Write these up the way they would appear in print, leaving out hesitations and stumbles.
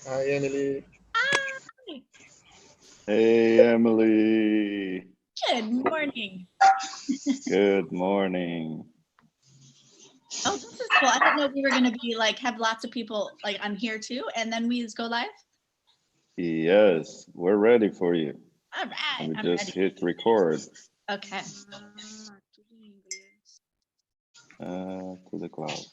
Hi, Emily. Hi. Hey, Emily. Good morning. Good morning. Oh, this is cool. I didn't know we were going to be like have lots of people like on here too, and then we just go live. Yes, we're ready for you. All right, We I'm just ready. hit record. Okay. To the cloud.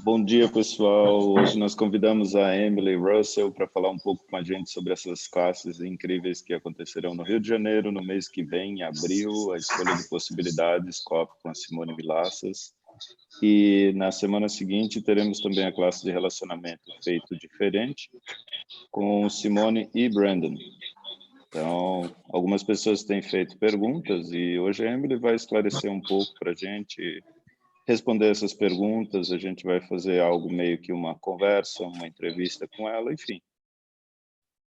Bom dia, pessoal. Hoje nós convidamos a Emily Russel para falar um pouco com a gente sobre essas classes incríveis que acontecerão no Rio de Janeiro no mês que vem, em abril, a escolha de possibilidades, COP com a Simone Vilaças. E na semana seguinte teremos também a classe de relacionamento feito diferente com Simone e Brandon. Então, algumas pessoas têm feito perguntas e hoje a Emily vai esclarecer um pouco para a gente responder essas perguntas. A gente vai fazer algo meio que uma conversa, uma entrevista com ela, enfim.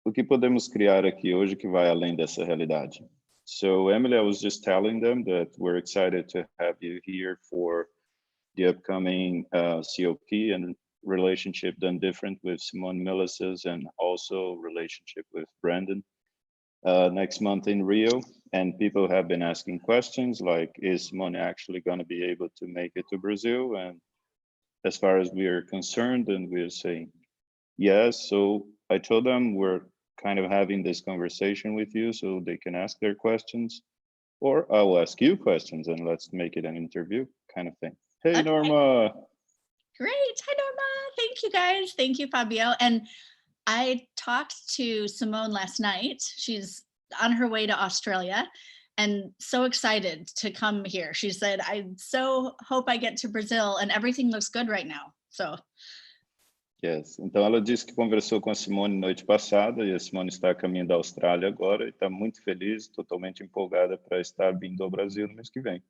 O que podemos criar aqui hoje que vai além dessa realidade? So, Emily, I was just telling them that we're excited to have you here for the upcoming COP and relationship done different with Simone Milasas and also relationship with Brandon next month in Rio. And people have been asking questions like, is Simone actually going to be able to make it to Brazil? And as far as we are concerned, and we're saying yes. So I told them we're kind of having this conversation with you so they can ask their questions, or I'll ask you questions and let's make it an interview kind of thing. Hey, Okay. Norma. Great. Hi, Norma. Thank you, guys. Thank you, Fabio. And I talked to Simone last night. She's on her way to Australia and so excited to come here. She said, I so hope I get to Brazil and everything looks good right now. So. Yes. Então ela disse que conversou com a Simone noite passada e a Simone está a caminho da Austrália agora e está muito feliz, totalmente empolgada para estar vindo ao Brasil no mês que vem.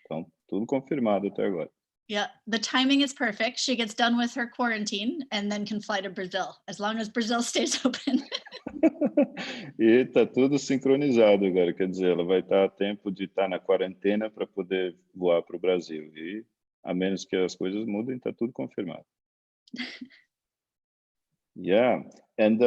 Então, tudo confirmado até agora. Yeah, the timing is perfect. She gets done with her quarantine and then can fly to Brazil, as long as Brazil stays open. E está tudo sincronizado agora, quer dizer, ela vai estar a tempo de estar na quarentena para poder voar para o Brasil. E a menos que as coisas mudem, está tudo confirmado. Yeah, and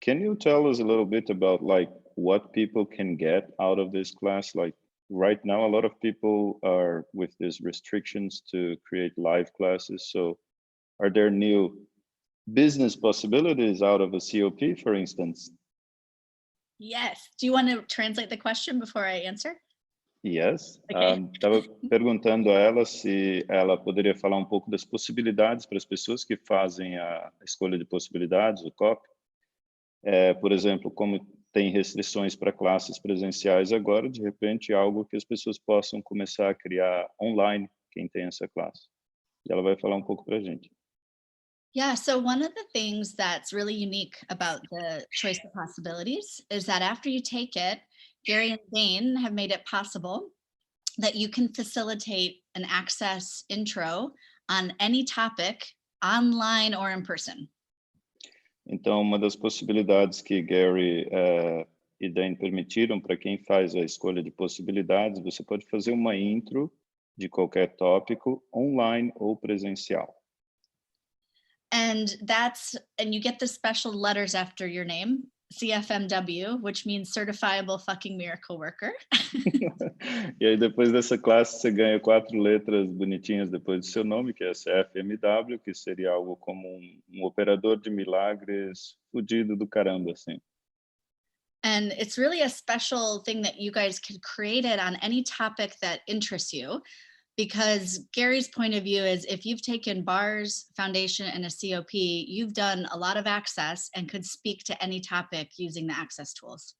can you tell us a little bit about like what people can get out of this class? Like right now, a lot of people are with these restrictions to create live classes. So are there new business possibilities out of a COP, for instance? Yes. Do you want to translate the question before I answer? Yes. Okay. Estava perguntando a ela se ela poderia falar um pouco das possibilidades para as pessoas que fazem a escolha de possibilidades, o COP. Por exemplo, como tem restrições para classes presenciais agora, de repente algo que as pessoas possam começar a criar online, quem tem essa classe. E ela vai falar um pouco para a gente. Yeah, so one of the things that's really unique about the choice of possibilities is that after you take it, Gary and Dane have made it possible that you can facilitate an access intro on any topic, online or in person. Então, uma das possibilidades que Gary e Dane permitiram para quem faz a escolha de possibilidades, você pode fazer uma intro de qualquer tópico, online ou presencial. And you get the special letters after your name, CFMW, which means Certifiable Fucking Miracle Worker. E aí depois dessa classe você ganha 4 letras bonitinhas depois do seu nome, que é CFMW, que seria algo como um operador de milagres fudido do caramba, assim. And it's really a special thing that you guys can create it on any topic that interests you, because Gary's point of view is if you've taken bars, foundation, and a COP, you've done a lot of access and could speak to any topic using the access tools.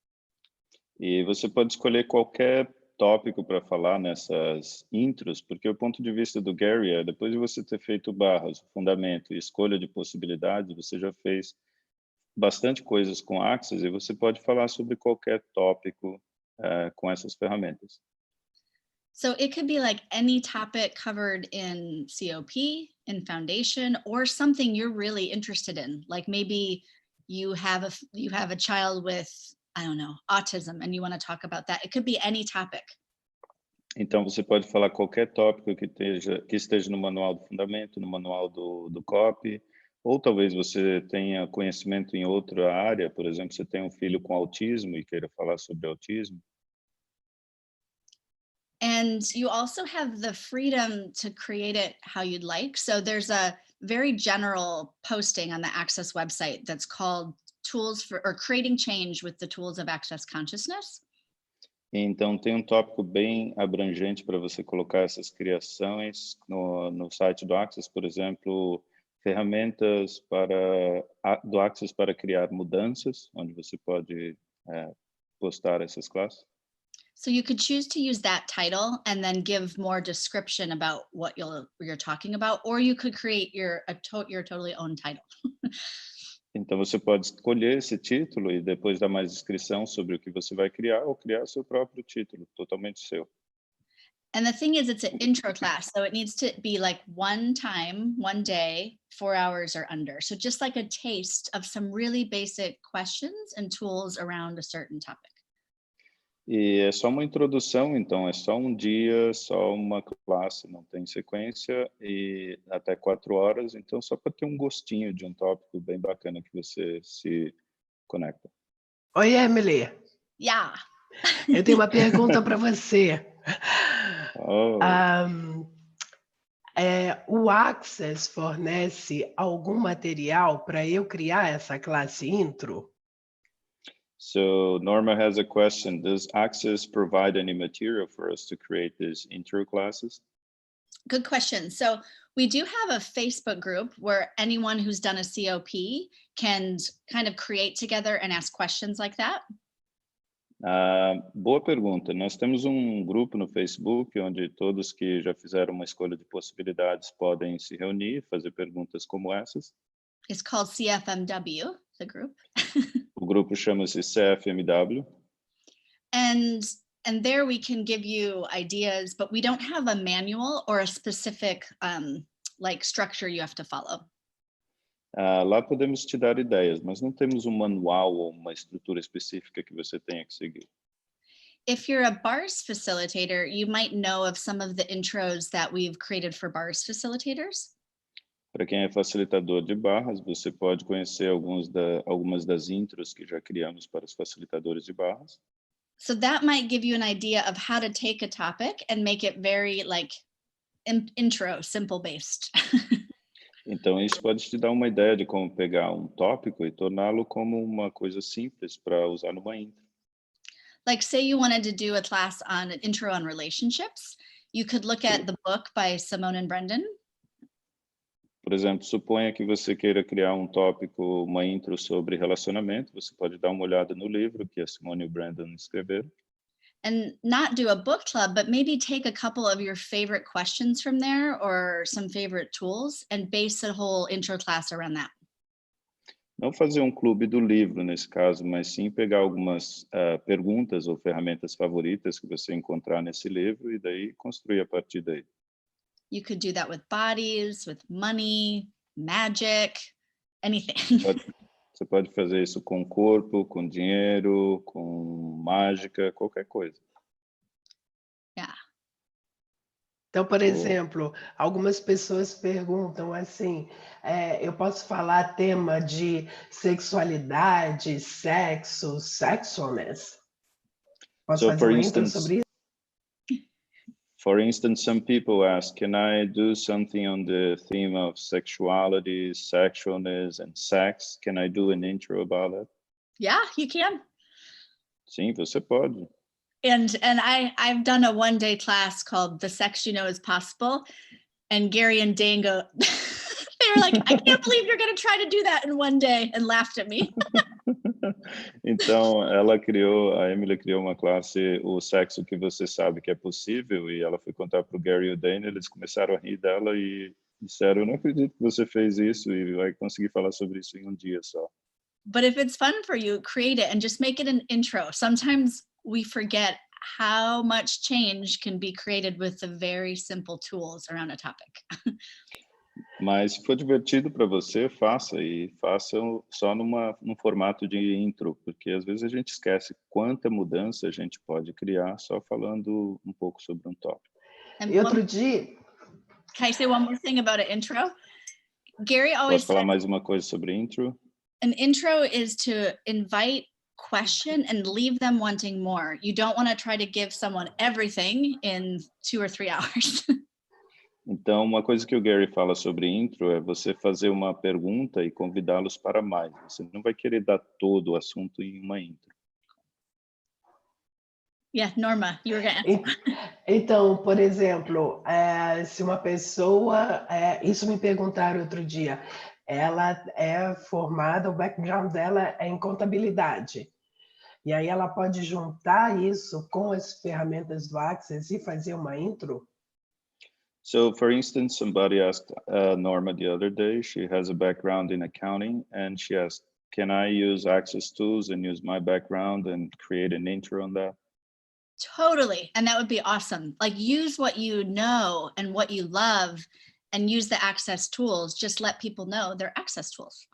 E você pode escolher qualquer tópico para falar nessas intros, porque o ponto de vista do Gary é, depois de você ter feito barras, fundamento e escolha de possibilidades, você já fez bastante coisas com Access e você pode falar sobre qualquer tópico com essas ferramentas. So it could be like any topic covered in COP, in foundation, or something you're really interested in. Like maybe you have a child with, I don't know, autism, and you want to talk about that. It could be any topic. Então você pode falar qualquer tópico que esteja no manual do fundamento, no manual do COP, Ou talvez você tenha conhecimento em outra área, por exemplo, você tem um filho com autismo e queira falar sobre autismo. And you also have the freedom to create it how you'd like. So there's a very general posting on the Access website that's called Tools for or Creating Change with the Tools of Access Consciousness. Então, tem um tópico bem abrangente para você colocar essas criações no site do Access, por exemplo, ferramentas do Access para criar mudanças, onde você pode postar essas classes. So you could choose to use that title and then give more description about what you're talking about, or you could create your totally own title. Então, você pode escolher esse título e depois dar mais descrição sobre o que você vai criar ou criar seu próprio título, totalmente seu. And the thing is, it's an intro class, so it needs to be like one time, one day, 4 hours or under. So just like a taste of some really basic questions and tools around a certain topic. E é só uma introdução, então é só um dia, só uma classe, não tem sequência e até 4 horas, então só para ter um gostinho de um tópico bem bacana que você se conecta. Oi, Emily. Yeah. Eu tenho uma pergunta para você. Oh, O Access fornece algum material para eu criar essa classe intro? so Norma has a question. Does Access provide any material for us to create these intro classes? Good question. So we do have a Facebook group where anyone who's done a COP can kind of create together and ask questions like that. Boa pergunta. Nós temos um grupo no Facebook onde todos que já fizeram uma escolha de possibilidades podem se reunir, fazer perguntas como essas. It's called CFMW, the group. O grupo chama-se CFMW. And there we can give you ideas, but we don't have a manual or a specific like structure you have to follow. Lá podemos te dar ideias, mas não temos um manual ou uma estrutura específica que você tenha que seguir. If you're a bars facilitator, you might know of some of the intros that we've created for bars facilitators. Para quem é facilitador de barras, você pode conhecer algumas das intros que já criamos para os facilitadores de barras. So that might give you an idea of how to take a topic and make it very like intro, simple based. Então, isso pode te dar uma ideia de como pegar um tópico e torná-lo como uma coisa simples para usar numa intro. Like say you wanted to do a class on an intro on relationships, you could look at the book by Simone and Brendan. Por exemplo, suponha que você queira criar um tópico, uma intro sobre relacionamento, você pode dar uma olhada no livro que a Simone e o Brandon escreveram. And not do a book club, but maybe take a couple of your favorite questions from there or some favorite tools and base a whole intro class around that. Não fazer um clube do livro nesse caso, mas sim pegar algumas perguntas ou ferramentas favoritas que você encontrar nesse livro e daí construir a partir daí. You could do that with bodies, with money, magic, anything. Você pode fazer isso com corpo, com dinheiro, com mágica, qualquer coisa. Yeah. Então, por exemplo, algumas pessoas perguntam assim, eu posso falar tema de sexualidade, sexo, sexualness? Posso So, fazer for uma intro instance, sobre isso? For instance, some people ask, can I do something on the theme of sexuality, sexualness, and sex? Can I do an intro about it? Yeah, you can. Sim, você pode. And I've done a one-day class called The Sex You Know Is Possible. And Gary and Dane go, they were like, I can't believe you're going to try to do that in one day, and laughed at me. Então, a Emily criou uma classe, o sexo que você sabe que é possível, e ela foi contar para o Gary e o Dane, eles começaram a rir dela e disseram, eu não acredito que você fez isso e vai conseguir falar sobre isso em um dia só. But if it's fun for you, create it and just make it an intro. Sometimes we forget how much change can be created with the very simple tools around a topic. Mas se for divertido para você, faça só num formato de intro, porque às vezes a gente esquece quanta mudança a gente pode criar só falando um pouco sobre um tópico. And E outro dia... Can I say one more thing about an intro? Gary always Posso falar said mais uma coisa sobre intro? an intro is to invite question and leave them wanting more. You don't want to try to give someone everything in 2 or 3 hours. Então, uma coisa que o Gary fala sobre intro é você fazer uma pergunta e convidá-los para mais. Você não vai querer dar todo o assunto em uma intro. Yeah, Norma, you were going to answer. Então, por exemplo, se uma pessoa, isso me perguntaram outro dia, ela é formada, o background dela é em contabilidade. E aí ela pode juntar isso com as ferramentas do Access e fazer uma intro? So, for instance, somebody asked Norma the other day, she has a background in accounting, and she asked, can I use Access tools and use my background and create an intro on that? Totally. And that would be awesome. Like use what you know and what you love and use the access tools. Just let people know they're access tools.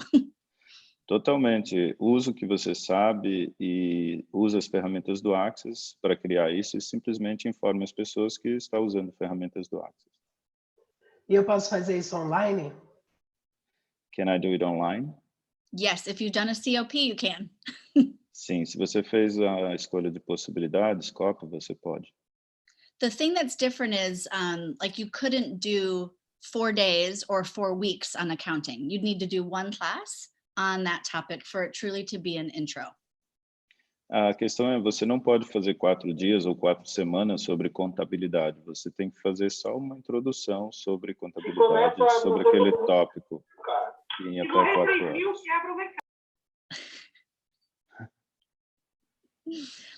Totalmente. Usa o que você sabe e usa as ferramentas do Access para criar isso e simplesmente informe as pessoas que está usando ferramentas do Access. E eu posso fazer isso online? Can I do it online? Yes, if you've done a COP, you can. Sim, se você fez a escolha de possibilidades, copy, você pode. The thing that's different is like you couldn't do 4 days or 4 weeks on accounting. You'd need to do one class on that topic for it truly to be an intro. A questão é, você não pode fazer 4 dias ou 4 semanas sobre contabilidade. Você tem que fazer só uma introdução sobre contabilidade, sobre aquele tópico, em até 4 horas.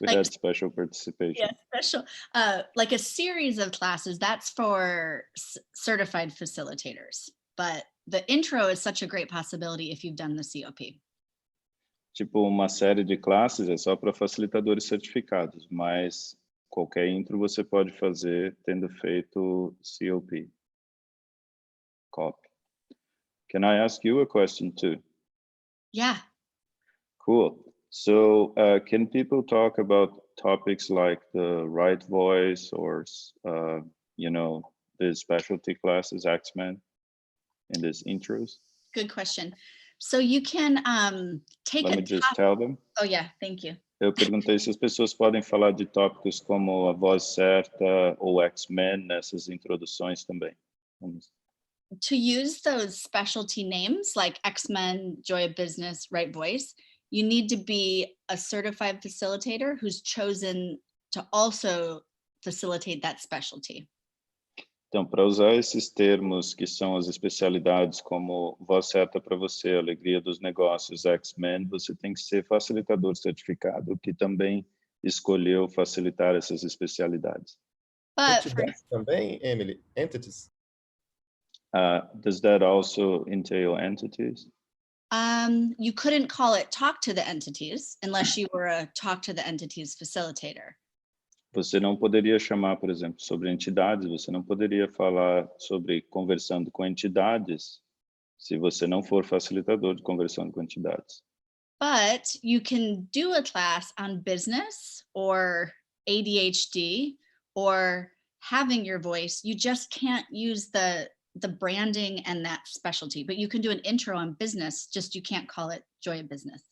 We had special participation. Yeah, special, like a series of classes, that's for certified facilitators. But the intro is such a great possibility if you've done the COP. Tipo, uma série de classes é só para facilitadores certificados, mas qualquer intro você pode fazer tendo feito COP. Can I ask you a question too? Yeah. Cool. So can people talk about topics like the right voice or, you know, the specialty classes, X-Men, in these intros? Good question. So you can take Let me just tell them. Oh yeah, thank you. Eu perguntei se as pessoas podem falar de tópicos como a voz certa ou X-Men nessas introduções também. Vamos. To use those specialty names like X-Men, Joy of Business, Right Voice, you need to be a certified facilitator who's chosen to also facilitate that specialty. Então, para usar esses termos que são as especialidades como voz certa para você, alegria dos negócios, X-Men, você tem que ser facilitador certificado que também escolheu facilitar essas especialidades. But Entidades também, Emily, entities. Does that also entail entities? You couldn't call it talk to the entities unless you were a talk to the entities facilitator. Você não poderia chamar, por exemplo, sobre entidades, você não poderia falar sobre conversando com entidades se você não for facilitador de conversando com entidades. But you can do a class on business or ADHD or having your voice. You just can't use the branding and that specialty, but you can do an intro on business, just you can't call it Joy of Business.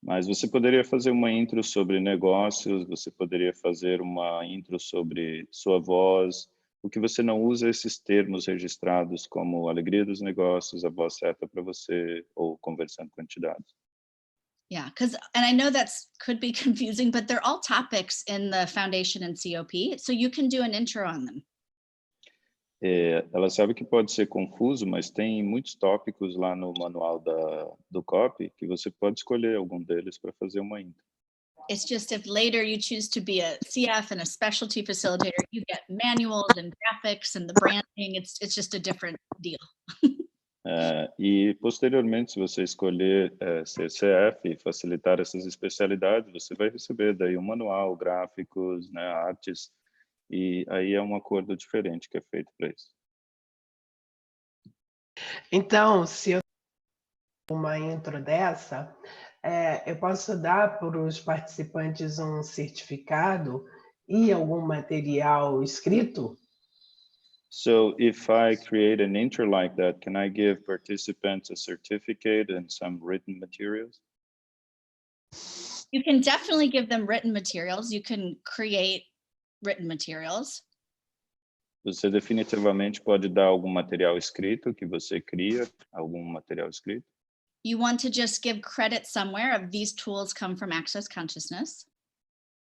Mas você poderia fazer uma intro sobre negócios, você poderia fazer uma intro sobre sua voz. O que você não usa é esses termos registrados como alegria dos negócios, a voz certa para você, ou conversando com entidades. Yeah, and I know could be confusing, but they're all topics in the foundation and COP, so you can do an intro on them. Ela sabe que pode ser confuso, mas tem muitos tópicos lá no manual do COP que você pode escolher algum deles para fazer uma intro. It's just if later you choose to be a CF and a specialty facilitator, you get manuals and graphics and the branding. It's just a different deal. E posteriormente, se você escolher ser CF e facilitar essas especialidades, você vai receber daí um manual, gráficos, né, artes. E aí é um acordo diferente que é feito para isso. Então, se eu uma intro dessa, eu posso dar para os participantes um certificado e algum material escrito? So if I create an intro like that, can I give participants a certificate and some written materials? You can definitely give them written materials. You can create written materials. Você definitivamente pode dar algum material escrito que você cria, algum material escrito. You want to just give credit somewhere of these tools come from Access Consciousness.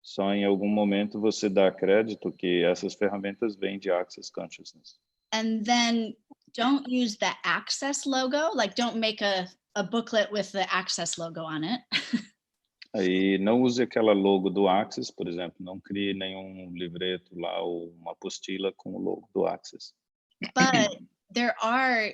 Só em algum momento você dá crédito que essas ferramentas vêm de Access Consciousness. And then don't use the Access logo, like don't make a booklet with the Access logo on it. Aí não use aquela logo do Access, por exemplo, não crie nenhum livreto lá ou uma apostila com o logo do Access. But there are,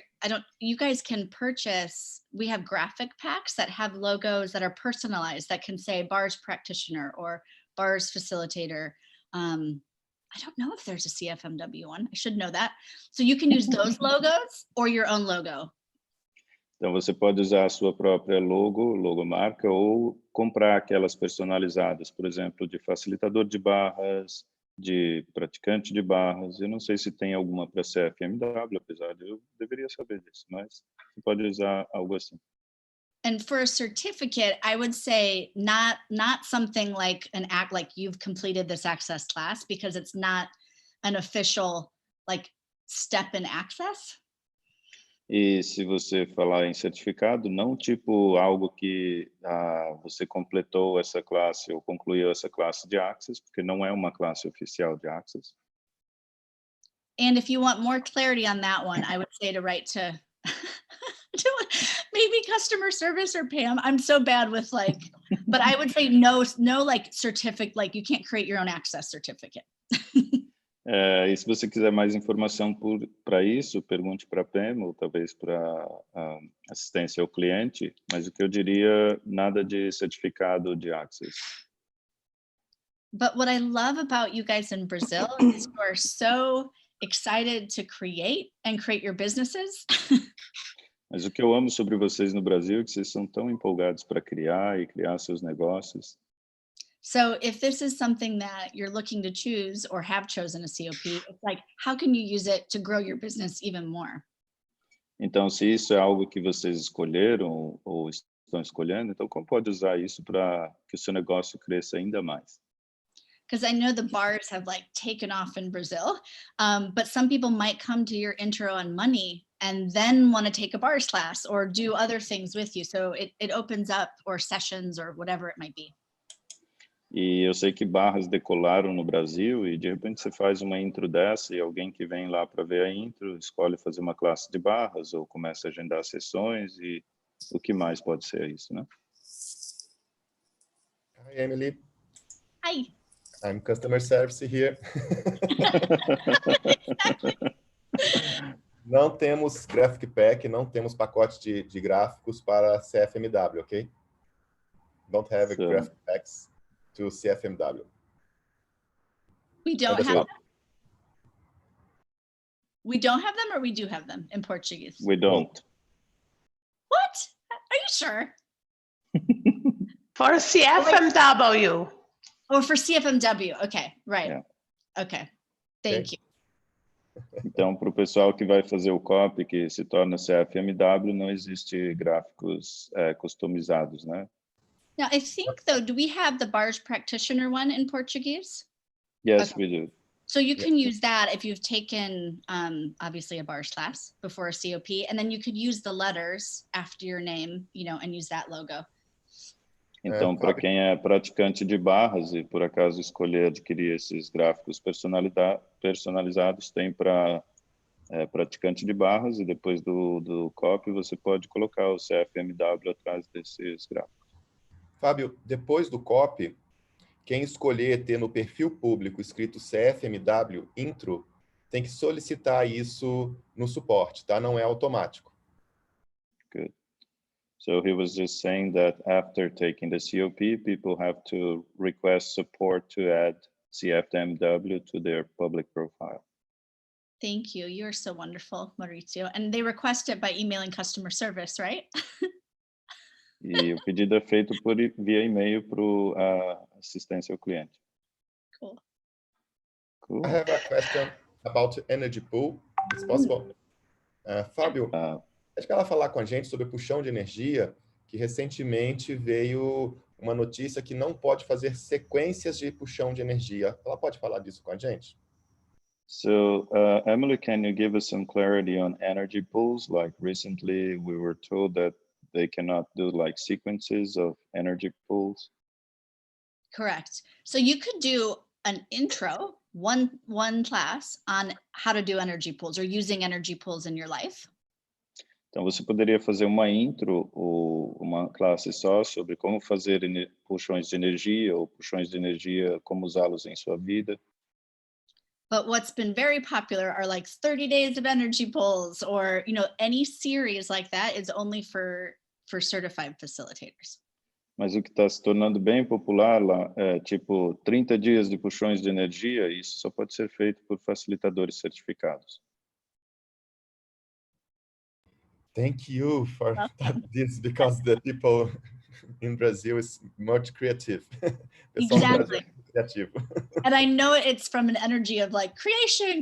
you guys can purchase, we have graphic packs that have logos that are personalized that can say BARS practitioner or BARS facilitator. I don't know if there's a CFMW one. I should know that. So you can use those logos or your own logo. Então você pode usar a sua própria logomarca ou comprar aquelas personalizadas, por exemplo, de facilitador de barras, de praticante de barras. Eu não sei se tem alguma para CFMW, apesar de eu deveria saber disso, mas você pode usar algo assim. And for a certificate, I would say not something like an act like you've completed this access class, because it's not an official like step in access. E se você falar em certificado, não tipo algo que você completou essa classe ou concluiu essa classe de Access, porque não é uma classe oficial de Access. And if you want more clarity on that one, I would say to write to maybe customer service or Pam. I'm so bad with like, but I would say no like certificate, like you can't create your own access certificate. E se você quiser mais informação para isso, pergunte para a Pam ou talvez para assistência ao cliente, mas o que eu diria, nada de certificado de Access. But what I love about you guys in Brazil is you are so excited to create your businesses. Mas o que eu amo sobre vocês no Brasil é que vocês são tão empolgados para criar seus negócios. So if this is something that you're looking to choose or have chosen a COP, it's like, how can you use it to grow your business even more? Então, se isso é algo que vocês escolheram ou estão escolhendo, então como pode usar isso para que o seu negócio cresça ainda mais? Because I know the bars have like taken off in Brazil, but some people might come to your intro on money and then want to take a bars class or do other things with you. So it opens up, or sessions or whatever it might be. E eu sei que barras decolaram no Brasil e de repente você faz uma intro dessa e alguém que vem lá para ver a intro escolhe fazer uma classe de barras ou começa a agendar sessões e o que mais pode ser isso, né? Hi, Emily. Hi. I'm customer service here. Não temos graphic pack, não temos pacote de gráficos para CFMW, ok? Don't have graphic packs to CFMW. We don't have them? We don't have them, or we do have them in Portuguese? We don't. What? Are you sure? For CFMW. Oh, for CFMW. Okay, right. Yeah. Okay, thank you. Então, para o pessoal que vai fazer o copy, que se torna CFMW, não existe gráficos customizados, né? Now, I think, though, do we have the bars practitioner one in Portuguese? Yes, Okay. we do. So you can use that if you've taken, obviously, a bars class before a COP, and then you could use the letters after your name, and use that logo. Então, para quem é praticante de barras e por acaso escolher adquirir esses gráficos personalizados, tem para praticante de barras e depois do copy você pode colocar o CFMW atrás desses gráficos. Fábio, depois do copy, quem escolher ter no perfil público escrito CFMW intro, tem que solicitar isso no suporte, tá? Não é automático. Good. So he was just saying that after taking the COP, people have to request support to add CFMW to their public profile. Thank you. You're so wonderful, Maurizio. And they request it by emailing customer service, right? E o pedido é feito via e-mail para assistência ao cliente. Cool. Cool. I have a question. about energy pool. It's possible. Fábio, acho que ela falar com a gente sobre puxão de energia, que recentemente veio uma notícia que não pode fazer sequências de puxão de energia. Ela pode falar disso com a gente? So, Emily, can you give us some clarity on energy pools? Like recently, we were told that they cannot do like sequences of energy pools. Correct. So you could do an intro, one class on how to do energy pools or using energy pools in your life. Então, você poderia fazer uma intro ou uma classe só sobre como fazer puxões de energia ou puxões de energia, como usá-los em sua vida. But what's been very popular are like 30 days of energy pools, or, you know, any series like that is only for certified facilitators. Mas o que está se tornando bem popular lá é tipo 30 dias de puxões de energia, e isso só pode ser feito por facilitadores certificados. Thank you for this, because the people in Brazil is much creative. Pessoal no Brasil é muito criativo. And I know it's from an energy of like creation.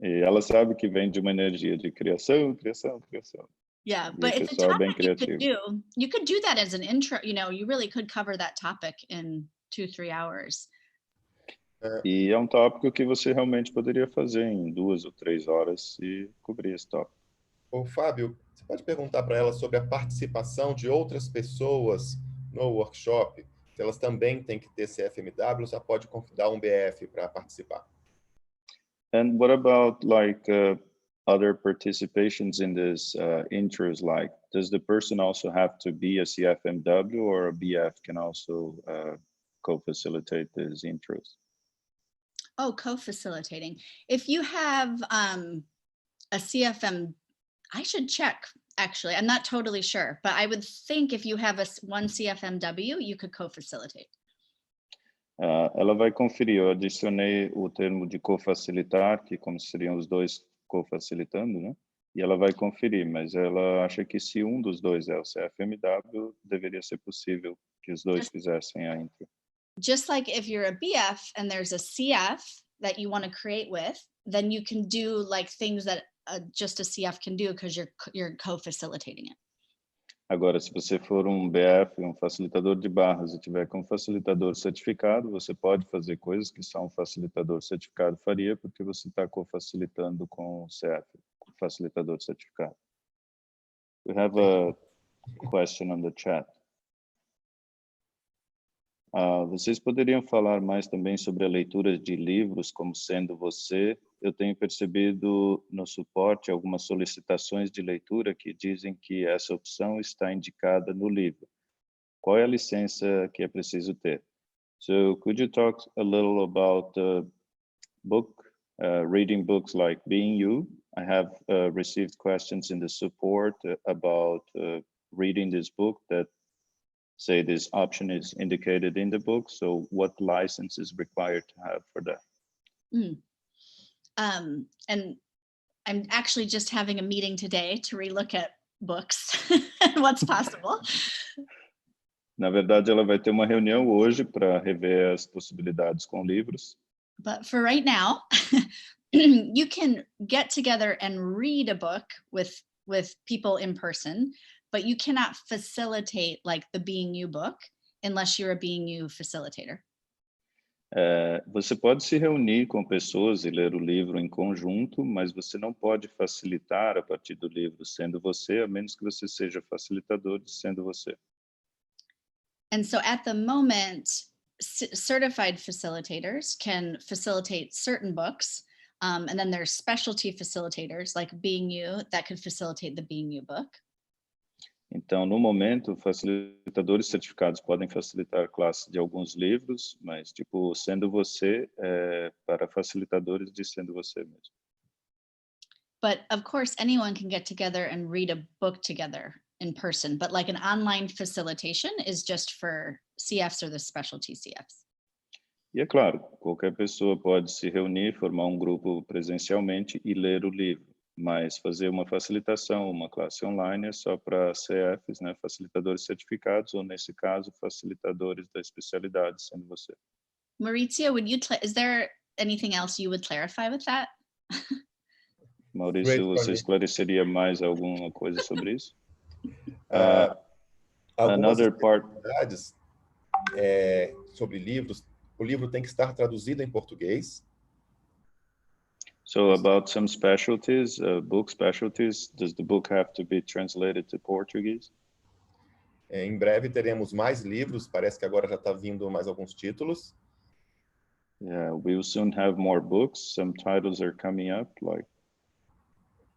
E ela sabe que vem de uma energia de criação. Yeah, E but o it's a pessoal é bem topic you could criativo. do. You could do that as an intro. You know, you really could cover that topic in 2-3 hours. E é um tópico que você realmente poderia fazer em 2 ou 3 horas e cobrir esse tópico. Ô, Fábio, você pode perguntar para ela sobre a participação de outras pessoas no workshop? Se elas também têm que ter CFMW, ou só pode convidar um BF para participar? And what about like other participations in this intros? Like, does the person also have to be a CFMW, or a BF can also co-facilitate these intros? Oh, co-facilitating. If you have a CFM, I should check, actually. I'm not totally sure, but I would think if you have one CFMW, you could co-facilitate. Ela vai conferir, eu adicionei o termo de co-facilitar, que como seriam os dois co-facilitando, né? E ela vai conferir, mas ela acha que se um dos dois é o CFMW, deveria ser possível que os dois fizessem a intro. Just like if you're a BF and there's a CF that you want to create with, then you can do like things that just a CF can do because you're co-facilitating it. Agora, se você for um BF, um facilitador de barras, e tiver com facilitador certificado, você pode fazer coisas que só um facilitador certificado faria, porque você está co-facilitando com o CF, com o facilitador certificado. We have a question on the chat. Vocês poderiam falar mais também sobre a leitura de livros como sendo você? Eu tenho percebido no suporte algumas solicitações de leitura que dizem que essa opção está indicada no livro. Qual é a licença que é preciso ter? So, could you talk a little about reading books like Being You? I have received questions in the support about reading this book that say this option is indicated in the book. So what license is required to have for that? And I'm actually just having a meeting today to relook at books and what's possible. Na verdade, ela vai ter uma reunião hoje para rever as possibilidades com livros. But for right now, you can get together and read a book with people in person, but you cannot facilitate like the Being You book unless you're a Being You facilitator. Você pode se reunir com pessoas e ler o livro em conjunto, mas você não pode facilitar a partir do livro sendo você, a menos que você seja facilitador sendo você. And so at the moment, certified facilitators can facilitate certain books, and then there's specialty facilitators like Being You that could facilitate the Being You book. Então, no momento, facilitadores certificados podem facilitar a classe de alguns livros, mas, tipo, sendo você, para facilitadores de sendo você mesmo. But of course, anyone can get together and read a book together in person, but like an online facilitation is just for CFs or the specialty CFs. E é claro, qualquer pessoa pode se reunir, formar um grupo presencialmente e ler o livro. Mas fazer uma facilitação, uma classe online é só para CFs, né, facilitadores certificados, ou nesse caso, facilitadores da especialidade, sendo você. Maurizio, is there anything else you would clarify with that? Maurício, você esclareceria mais alguma coisa sobre isso? Algumas Another part. especificidades sobre livros. O livro tem que estar traduzido em português. So about some specialties, book specialties, does the book have to be translated to Portuguese? Em breve teremos mais livros, parece que agora já está vindo mais alguns títulos. Yeah, we will soon have more books. Some titles are coming up, like.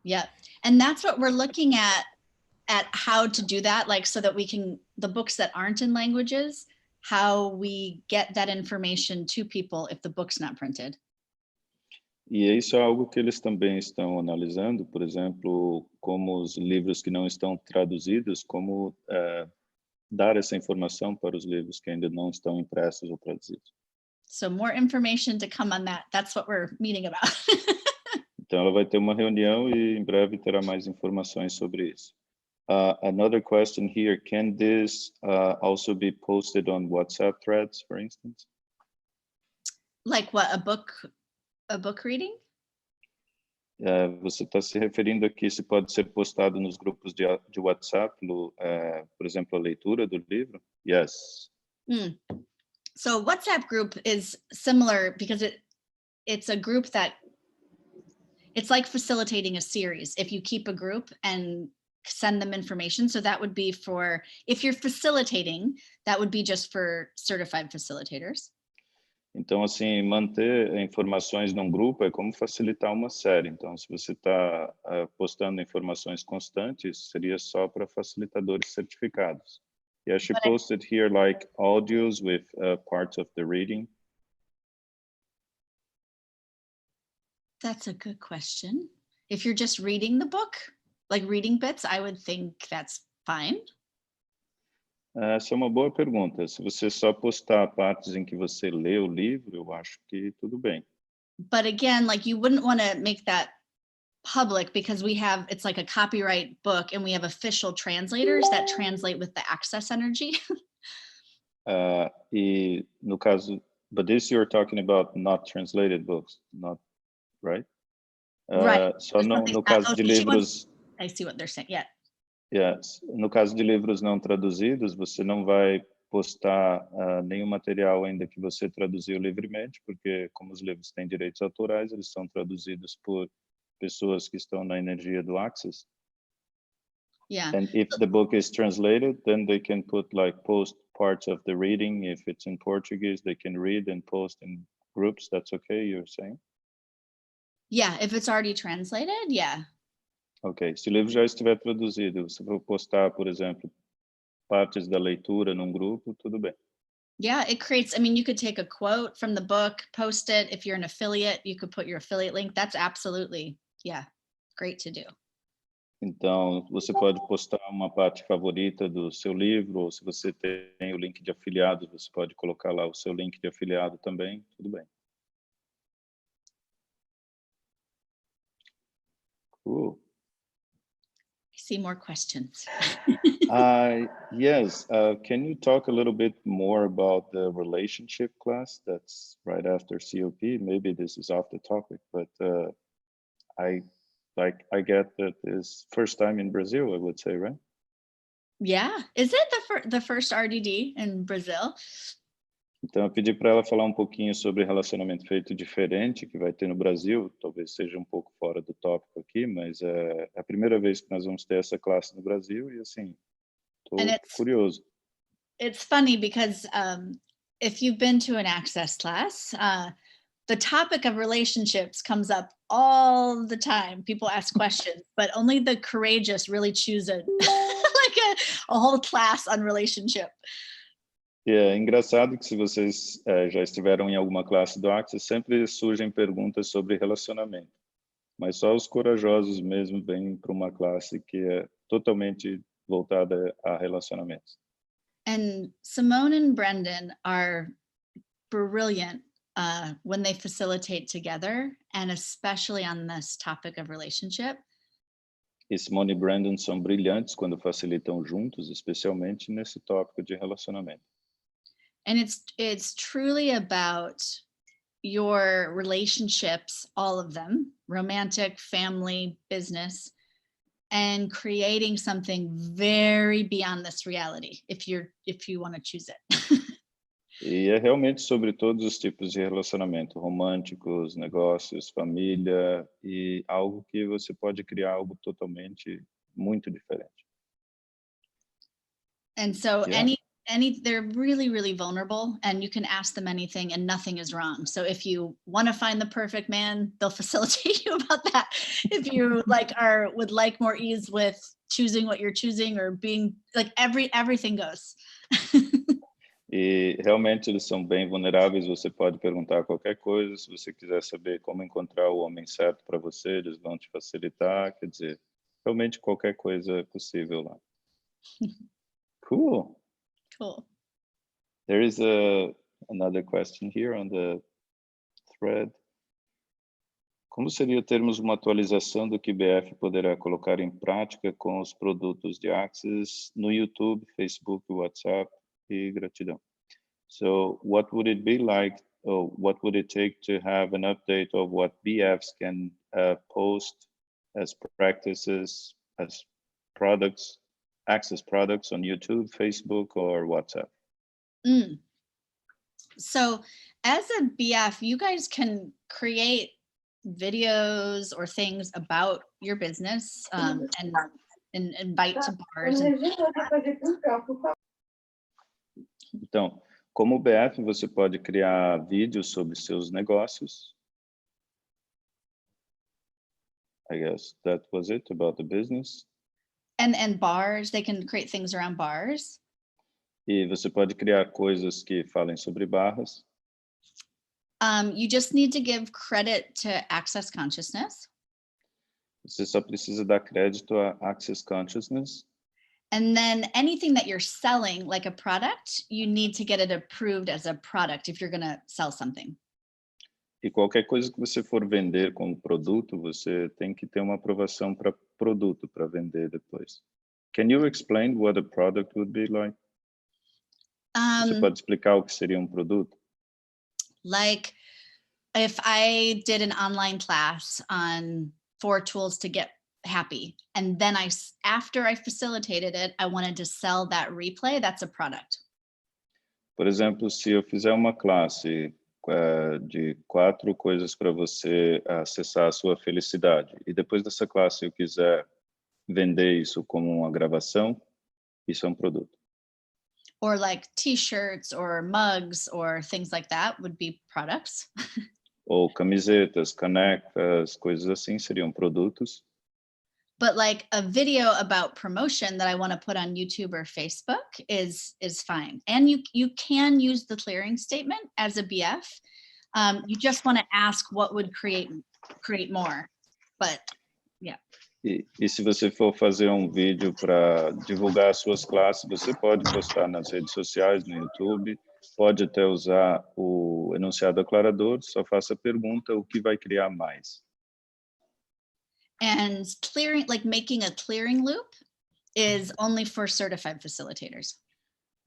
Yeah, and that's what we're looking at how to do that, like so that we can, the books that aren't in languages, how we get that information to people if the book's not printed. E isso é algo que eles também estão analisando, por exemplo, como os livros que não estão traduzidos, como dar essa informação para os livros que ainda não estão impressos ou traduzidos. So more information to come on that. That's what we're meeting about. Então ela vai ter uma reunião e em breve terá mais informações sobre isso. Another question here, can this also be posted on WhatsApp threads, for instance? Like what, a book reading? Você está se referindo aqui se pode ser postado nos grupos de WhatsApp, por exemplo, a leitura do livro? Yes. So WhatsApp group is similar because it's a group that, it's like facilitating a series. If you keep a group and send them information, so that would be for, if you're facilitating, that would be just for certified facilitators. Então, assim, manter informações num grupo é como facilitar uma série. Então, se você está postando informações constantes, seria só para facilitadores certificados. Yeah, she posted here like audios with parts of the reading. That's a good question. If you're just reading the book, like reading bits, I would think that's fine. Essa é uma boa pergunta. Se você só postar partes em que você lê o livro, eu acho que tudo bem. But again, like you wouldn't want to make that public because it's like a copyright book and we have official translators that translate with the access energy. E no caso, but this you're talking about not translated books, not, right? Right. Só no caso de livros... I see what they're saying, yeah. Yes. No caso de livros não traduzidos, você não vai postar nenhum material ainda que você traduziu livremente, porque como os livros têm direitos autorais, eles são traduzidos por pessoas que estão na energia do Access. Yeah. And if the book is translated, then they can post parts of the reading. If it's in Portuguese, they can read and post in groups. That's okay, you're saying? Yeah, if it's already translated, yeah. Ok, se o livro já estiver traduzido, se for postar, por exemplo, partes da leitura num grupo, tudo bem. Yeah, it creates, I mean, you could take a quote from the book, post it. If you're an affiliate, you could put your affiliate link. That's absolutely, yeah, great to do. Então, você pode postar uma parte favorita do seu livro, ou se você tem o link de afiliado, você pode colocar lá o seu link de afiliado também, tudo bem. Cool. See more questions. Yes, can you talk a little bit more about the relationship class that's right after COP? Maybe this is off the topic, but I get that it's first time in Brazil, I would say, right? Yeah, is it the first RDD in Brazil? Então, eu pedi para ela falar um pouquinho sobre relacionamento feito diferente que vai ter no Brasil. Talvez seja um pouco fora do tópico aqui, mas é a primeira vez que nós vamos ter essa classe no Brasil e, assim, estou curioso. It's funny because if you've been to an Access class, the topic of relationships comes up all the time. People ask questions, but only the courageous really choose like a whole class on relationship. E é engraçado que se vocês já estiveram em alguma classe do Access, sempre surgem perguntas sobre relacionamento. Mas só os corajosos mesmo vêm para uma classe que é totalmente voltada a relacionamentos. And Simone and Brendan are brilliant when they facilitate together, and especially on this topic of relationship. E Simone e Brandon são brilhantes quando facilitam juntos, especialmente nesse tópico de relacionamento. And it's truly about your relationships, all of them, romantic, family, business, and creating something very beyond this reality, if you want to choose it. E é realmente sobre todos os tipos de relacionamento, românticos, negócios, família, e algo que você pode criar algo totalmente muito diferente. And so Yeah. they're really, really vulnerable, and you can ask them anything and nothing is wrong. So if you want to find the perfect man, they'll facilitate you about that. If you would like more ease with choosing what you're choosing, or being like everything goes. E realmente eles são bem vulneráveis, você pode perguntar qualquer coisa, se você quiser saber como encontrar o homem certo para você, eles vão te facilitar, quer dizer, realmente qualquer coisa é possível lá. Cool. Cool. There is another question here on the thread. Como seria termos uma atualização do que BF poderá colocar em prática com os produtos de Access no YouTube, Facebook, WhatsApp e gratidão? So what would it be like, or what would it take to have an update of what BFs can post as practices, as products, Access products on YouTube, Facebook, or WhatsApp? So as a BF, you guys can create videos or things about your business, and invite to bars. Então, como BF, você pode criar vídeos sobre seus negócios. I guess that was it about the business. And bars, they can create things around bars. E você pode criar coisas que falem sobre barras. You just need to give credit to Access Consciousness. Você só precisa dar crédito a Access Consciousness. And then anything that you're selling, like a product, you need to get it approved as a product if you're going to sell something. E qualquer coisa que você for vender como produto, você tem que ter uma aprovação para produto para vender depois. Can you explain what a product would be like? Você pode explicar o que seria um produto? Like if I did an online class on 4 tools to get happy, and then after I facilitated it, I wanted to sell that replay, that's a product. Por exemplo, se eu fizer uma classe de 4 coisas para você acessar a sua felicidade, e depois dessa classe eu quiser vender isso como uma gravação, isso é um produto. Or like t-shirts or mugs or things like that would be products. Ou camisetas, canecas, coisas assim seriam produtos. But like a video about promotion that I want to put on YouTube or Facebook is fine. And you can use the clearing statement as a BF. You just want to ask what would create more. But yeah. E se você for fazer um vídeo para divulgar as suas classes, você pode postar nas redes sociais, no YouTube, pode até usar o enunciado aclarador, só faça a pergunta, o que vai criar mais. And clearing, like making a clearing loop, is only for certified facilitators.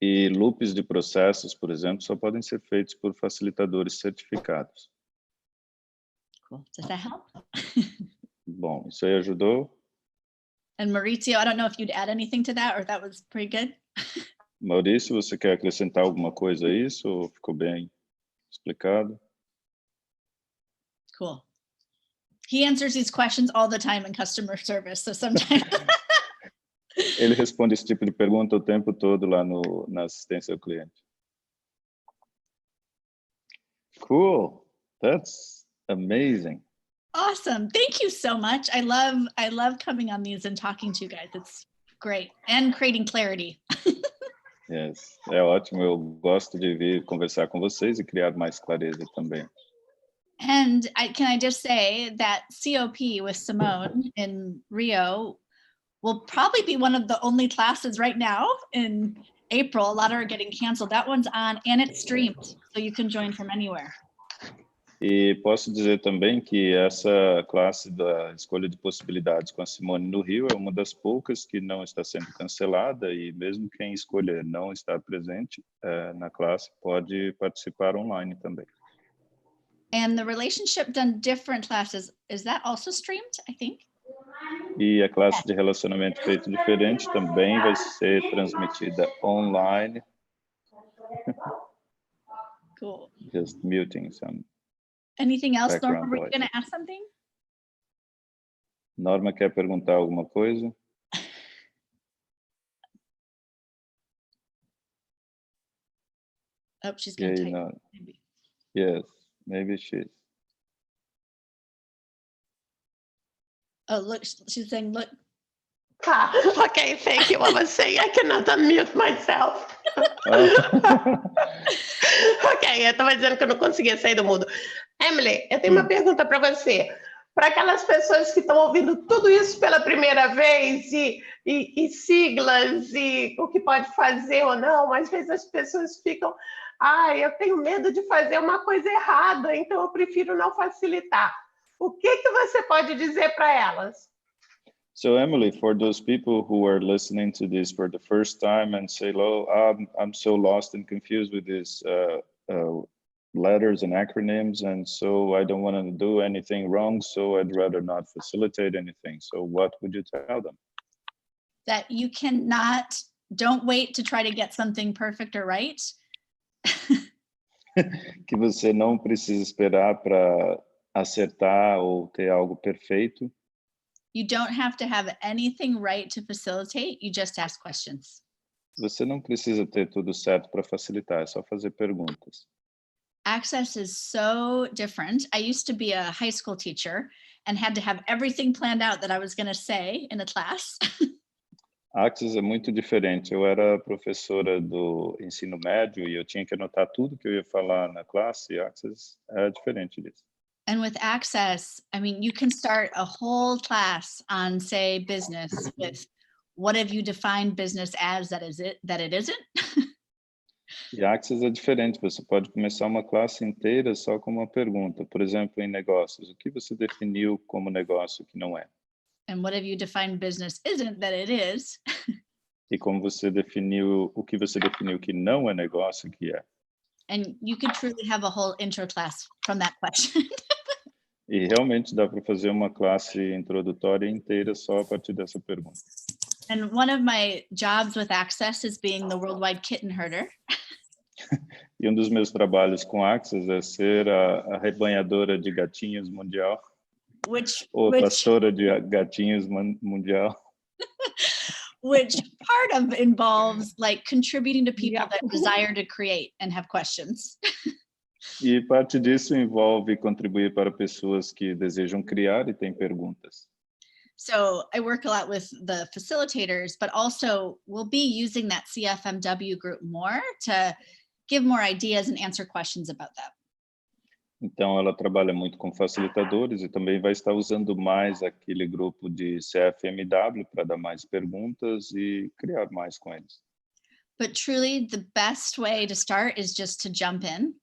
E loops de processos, por exemplo, só podem ser feitos por facilitadores certificados. Cool. Does that help? Bom, isso aí ajudou? And Maurizio, I don't know if you'd add anything to that, or that was pretty good. Maurício, você quer acrescentar alguma coisa a isso, ou ficou bem explicado? Cool. He answers these questions all the time in customer service, so sometimes. Ele responde esse tipo de pergunta o tempo todo lá na assistência ao cliente. Cool. That's amazing. Awesome. Thank you so much. I love coming on these and talking to you guys. It's great. And creating clarity. Yes. É ótimo. Eu gosto de vir conversar com vocês e criar mais clareza também. And can I just say that COP with Simone in Rio will probably be one of the only classes right now in April. A lot are getting canceled. That one's on and it's streamed, so you can join from anywhere. E posso dizer também que essa classe da escolha de possibilidades com a Simone no Rio é uma das poucas que não está sendo cancelada e mesmo quem escolher não estar presente na classe pode participar online também. And the relationship done different classes, is that also streamed, I think? E a classe de relacionamento feito diferente também vai ser transmitida online. Cool. Just muting some. Anything else, Norma? Background Were you noise. going to ask something? Norma quer perguntar alguma coisa? Oh, she's going to type. No. Maybe. Yes, maybe she's. Oh, look, she's saying, look. Ah, okay, thank you. I was saying I cannot unmute myself. Ok, eu estava dizendo que eu não conseguia sair do mudo. Emily, eu tenho uma pergunta para você. Para aquelas pessoas que estão ouvindo tudo isso pela primeira vez e siglas e o que pode fazer ou não, às vezes as pessoas ficam, eu tenho medo de fazer uma coisa errada, então eu prefiro não facilitar. O que você pode dizer para elas? So Emily, for those people who are listening to this for the first time and say, "Oh, I'm so lost and confused with these letters and acronyms, and so I don't want to do anything wrong, so I'd rather not facilitate anything." So what would you tell them? That you don't wait to try to get something perfect or right. Que você não precisa esperar para acertar ou ter algo perfeito. You don't have to have anything right to facilitate, you just ask questions. Você não precisa ter tudo certo para facilitar, é só fazer perguntas. Access is so different. I used to be a high school teacher and had to have everything planned out that I was going to say in a class. Access é muito diferente. Eu era professora do ensino médio e eu tinha que anotar tudo que eu ia falar na classe. Access é diferente disso. And with Access, I mean, you can start a whole class on, say, business with what have you defined business as that it isn't? E Access é diferente. Você pode começar uma classe inteira só com uma pergunta. Por exemplo, em negócios, o que você definiu como negócio que não é? And what have you defined business isn't that it is? E como você definiu, o que você definiu que não é negócio que é? And you could truly have a whole intro class from that question. E realmente dá para fazer uma classe introdutória inteira só a partir dessa pergunta. And one of my jobs with Access is being the worldwide kitten herder. E um dos meus trabalhos com Access é ser a rebanhadora de gatinhos mundial. Ou pastora de gatinhos mundial. Which part of involves like contributing to people that desire to create and have questions. E parte disso envolve contribuir para pessoas que desejam criar e têm perguntas. So I work a lot with the facilitators, but also we'll be using that CFMW group more to give more ideas and answer questions about that. Então, ela trabalha muito com facilitadores e também vai estar usando mais aquele grupo de CFMW para dar mais perguntas e criar mais com eles. But truly, the best way to start is just to jump in.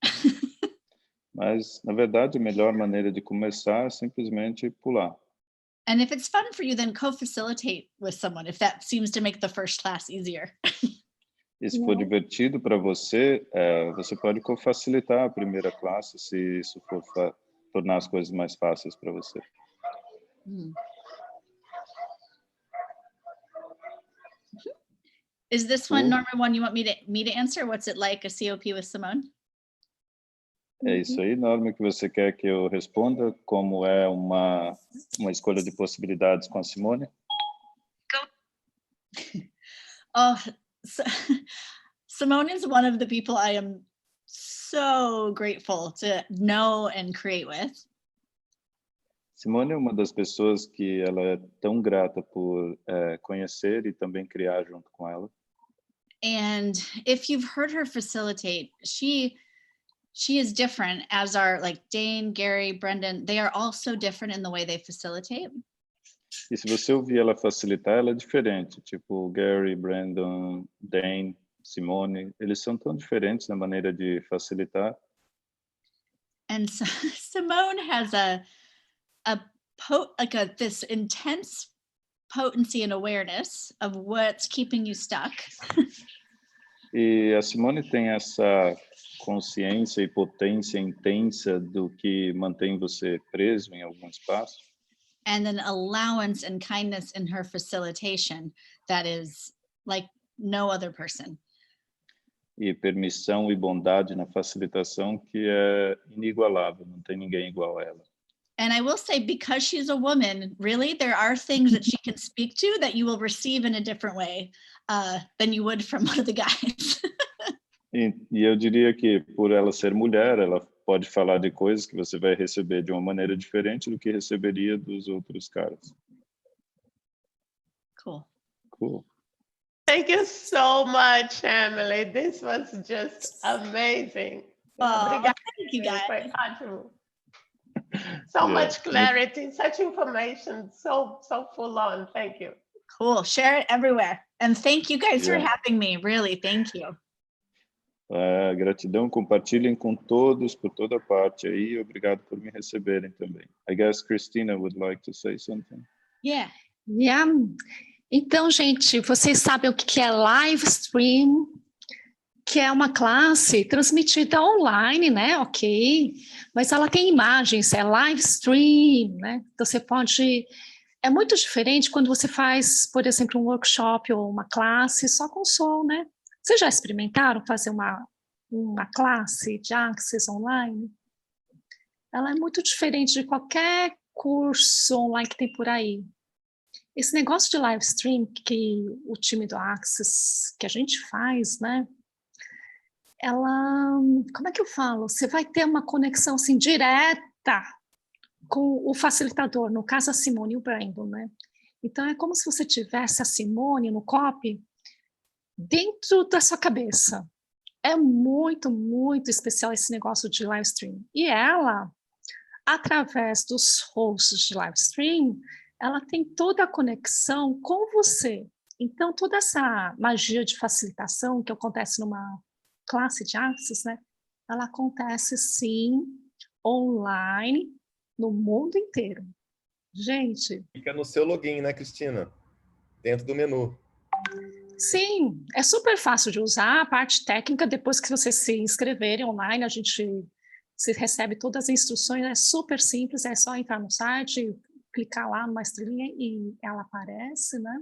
Mas, na verdade, a melhor maneira de começar é simplesmente pular. And if it's fun for you, then co-facilitate with someone, if that seems to make the first class easier. E se for divertido para você, você pode facilitar a primeira classe, se isso for tornar as coisas mais fáceis para você. Is this one, Norma, one you want me to answer? What's it like, a COP with Simone? É isso aí, Norma, que você quer que eu responda, como é uma escolha de possibilidades com a Simone? Oh, Simone is one of the people I am so grateful to know and create with. Simone é uma das pessoas que ela é tão grata por conhecer e também criar junto com ela. And if you've heard her facilitate, she is different, as are like Dane, Gary, Brendan. They are all so different in the way they facilitate. E se você ouvir ela facilitar, ela é diferente. Tipo, Gary, Brandon, Dane, Simone, eles são tão diferentes na maneira de facilitar. And so Simone has this intense potency and awareness of what's keeping you stuck. E a Simone tem essa consciência e potência intensa do que mantém você preso em algum espaço. And an allowance and kindness in her facilitation that is like no other person. E permissão e bondade na facilitação que é inigualável, não tem ninguém igual a ela. And I will say, because she's a woman, really, there are things that she can speak to that you will receive in a different way than you would from one of the guys. E eu diria que, por ela ser mulher, ela pode falar de coisas que você vai receber de uma maneira diferente do que receberia dos outros caras. Cool. Cool. Thank you so much, Emily. This was just amazing. Obrigada, thank you, guys. foi ótimo. So much clarity, such information, so full on. Thank you. Cool. Share it everywhere. And thank you guys for having me. Really, thank you. Gratidão, compartilhem com todos, por toda parte aí. Obrigado por me receberem também. I guess Christina would like to say something. Yeah. Então, gente, vocês sabem o que é live stream, que é uma classe transmitida online, né? Ok, mas ela tem imagens, é live stream, né? Então você pode... É muito diferente quando você faz, por exemplo, um workshop ou uma classe só com som, né? Vocês já experimentaram fazer uma classe de Access online? Ela é muito diferente de qualquer curso online que tem por aí. Esse negócio de live stream que o time do Access, que a gente faz, né? Ela, como é que eu falo? Você vai ter uma conexão assim direta com o facilitador, no caso a Simone e o Brandon, né? Então é como se você tivesse a Simone no copy dentro da sua cabeça. É muito, muito especial esse negócio de live stream. E ela, através dos hosts de live stream, ela tem toda a conexão com você. Então toda essa magia de facilitação que acontece numa classe de Access, né? Ela acontece sim online no mundo inteiro. Gente. Fica no seu login, né, Cristina? Dentro do menu. Sim, é super fácil de usar. A parte técnica, depois que vocês se inscreverem online, você recebe todas as instruções, é super simples, é só entrar no site, clicar lá numa estrelinha e ela aparece, né?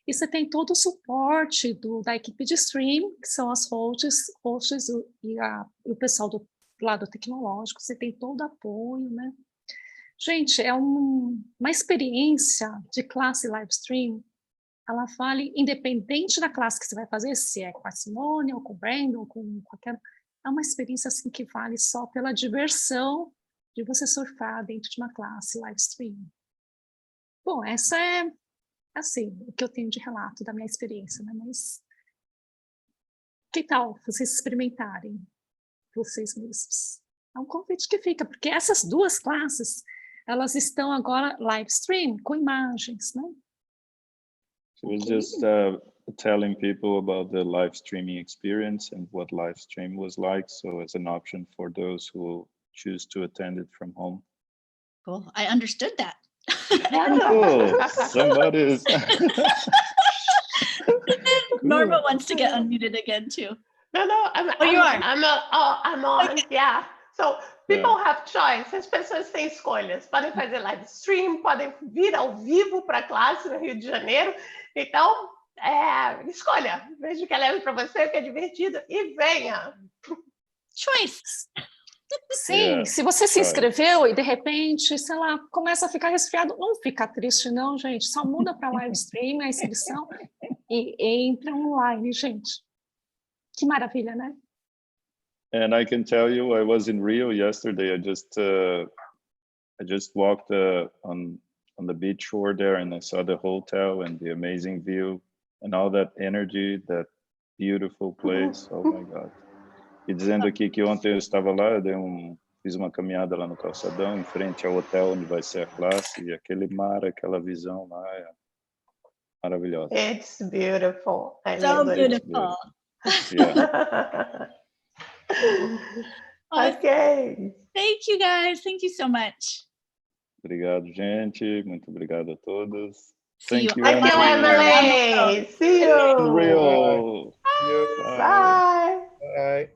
E você tem todo o suporte da equipe de stream, que são as hosts e o pessoal do lado tecnológico, você tem todo o apoio, né? Gente, é uma experiência de classe live stream, ela vale independente da classe que você vai fazer, se é com a Simone, ou com o Brandon, ou com qualquer... É uma experiência assim, que vale só pela diversão de você surfar dentro de uma classe live stream. Bom, essa é assim, o que eu tenho de relato da minha experiência, né? Mas que tal vocês experimentarem vocês mesmos? É um convite que fica, porque essas duas classes, elas estão agora live stream com imagens, né? So it's just telling people about the live streaming experience and what live stream was like. So as an option for those who choose to attend it from home. Cool. I understood that. Cool. Somebody is... Norma wants to get unmuted again too. No, I'm on. Okay. Yeah. So people have choice. As pessoas têm escolhas. Podem fazer live stream, podem vir ao vivo para a classe no Rio de Janeiro. Então, escolha. Veja o que é leve para você, o que é divertido e venha. Choice. Sim, se você se inscreveu e de repente, sei lá, começa a ficar resfriado, não fica triste não, gente. Só muda para live stream a inscrição e entra online, gente. Que maravilha, né? And I can tell you, I was in Rio yesterday. I just walked on the beach shore there, and I saw the hotel and the amazing view and all that energy, that beautiful place. Oh my God! E dizendo aqui que ontem eu estava lá, fiz uma caminhada lá no calçadão, em frente ao hotel onde vai ser a classe, e aquele mar, aquela visão lá é maravilhosa. It's beautiful. So beautiful. Yeah. Ok. Thank you, guys. Thank you so much. Obrigado, gente. Muito obrigado a todos. See you. Thank you, Thank you, Emily. Emily. See you. Real. Bye. Bye. Bye. Bye.